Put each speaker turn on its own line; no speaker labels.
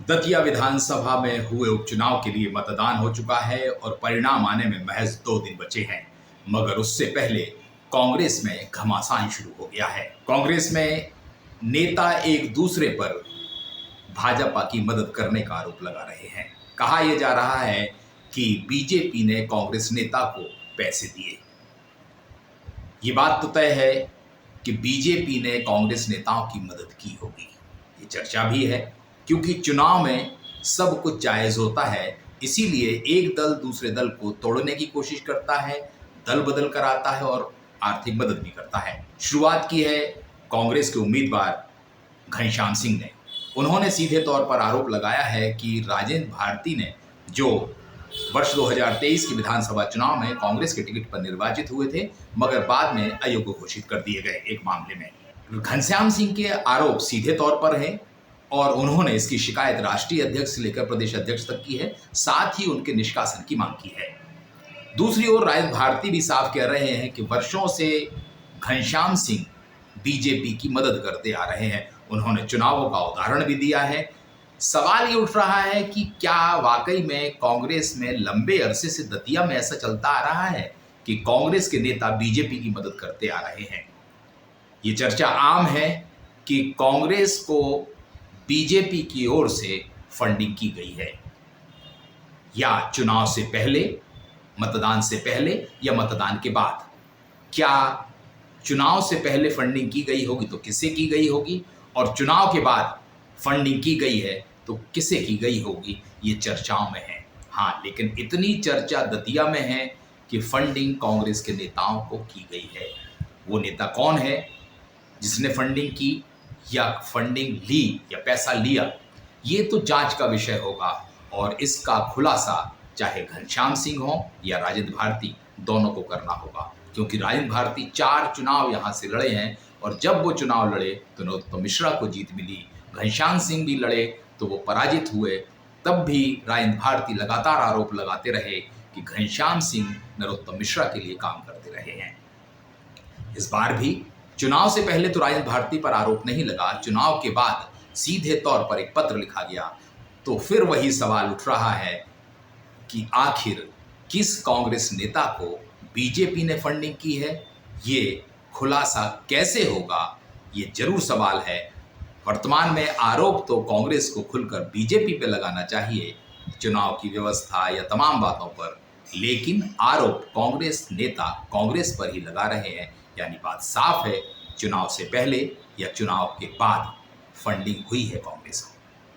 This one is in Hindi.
दतिया विधानसभा में हुए उपचुनाव के लिए मतदान हो चुका है और परिणाम आने में महज 2 दिन बचे हैं, मगर उससे पहले कांग्रेस में घमासान शुरू हो गया है। कांग्रेस में नेता एक दूसरे पर भाजपा की मदद करने का आरोप लगा रहे हैं। कहा यह जा रहा है कि बीजेपी ने कांग्रेस नेता को पैसे दिए। ये बात तो तय है कि बीजेपी ने कांग्रेस नेताओं की मदद की होगी। ये चर्चा भी है क्योंकि चुनाव में सब कुछ जायज होता है, इसीलिए एक दल दूसरे दल को तोड़ने की कोशिश करता है, दल बदल कर आता है और आर्थिक मदद भी करता है। शुरुआत की है कांग्रेस के उम्मीदवार घनश्याम सिंह ने। उन्होंने सीधे तौर पर आरोप लगाया है कि राजेंद्र भारती ने, जो वर्ष 2023 के विधानसभा चुनाव में कांग्रेस के टिकट पर निर्वाचित हुए थे, मगर बाद में अयोग्य घोषित कर दिए गए एक मामले में। घनश्याम सिंह के आरोप सीधे तौर पर है और उन्होंने इसकी शिकायत राष्ट्रीय अध्यक्ष से लेकर प्रदेश अध्यक्ष तक की है, साथ ही उनके निष्कासन की मांग की है। दूसरी ओर राजेंद्र भारती भी साफ कह रहे हैं कि वर्षों से घनश्याम सिंह बीजेपी की मदद करते आ रहे हैं। उन्होंने चुनावों का उदाहरण भी दिया है। सवाल ये उठ रहा है कि क्या वाकई में कांग्रेस में लंबे अरसे से दतिया में ऐसा चलता आ रहा है कि कांग्रेस के नेता बीजेपी की मदद करते आ रहे हैं। ये चर्चा आम है कि कांग्रेस को बीजेपी की ओर से फंडिंग की गई है, या चुनाव से पहले, मतदान से पहले या मतदान के बाद। क्या चुनाव से पहले फंडिंग की गई होगी तो किससे की गई होगी, और चुनाव के बाद फंडिंग की गई है तो किससे की गई होगी, ये चर्चाओं में है। हाँ, लेकिन इतनी चर्चा दतिया में है कि फंडिंग कांग्रेस के नेताओं को की गई है। वो नेता कौन है जिसने फंडिंग की या फंडिंग ली या पैसा लिया, ये तो जांच का विषय होगा और इसका खुलासा चाहे घनश्याम सिंह हो या राजेंद्र भारती, दोनों को करना होगा। क्योंकि राजेंद्र भारती 4 चुनाव यहाँ से लड़े हैं और जब वो चुनाव लड़े तो नरोत्तम मिश्रा को जीत मिली। घनश्याम सिंह भी लड़े तो वो पराजित हुए, तब भी राजेंद्र भारती लगातार आरोप लगाते रहे कि घनश्याम सिंह नरोत्तम मिश्रा के लिए काम करते रहे हैं। इस बार भी चुनाव से पहले तो राजेंद्र भारती पर आरोप नहीं लगा, चुनाव के बाद सीधे तौर पर एक पत्र लिखा गया। तो फिर वही सवाल उठ रहा है कि आखिर किस कांग्रेस नेता को बीजेपी ने फंडिंग की है, ये खुलासा कैसे होगा, ये जरूर सवाल है। वर्तमान में आरोप तो कांग्रेस को खुलकर बीजेपी पे लगाना चाहिए, चुनाव की व्यवस्था या तमाम बातों पर, लेकिन आरोप कांग्रेस नेता कांग्रेस पर ही लगा रहे हैं। यानी बात साफ है, चुनाव से पहले या चुनाव के बाद फंडिंग हुई है कांग्रेस को।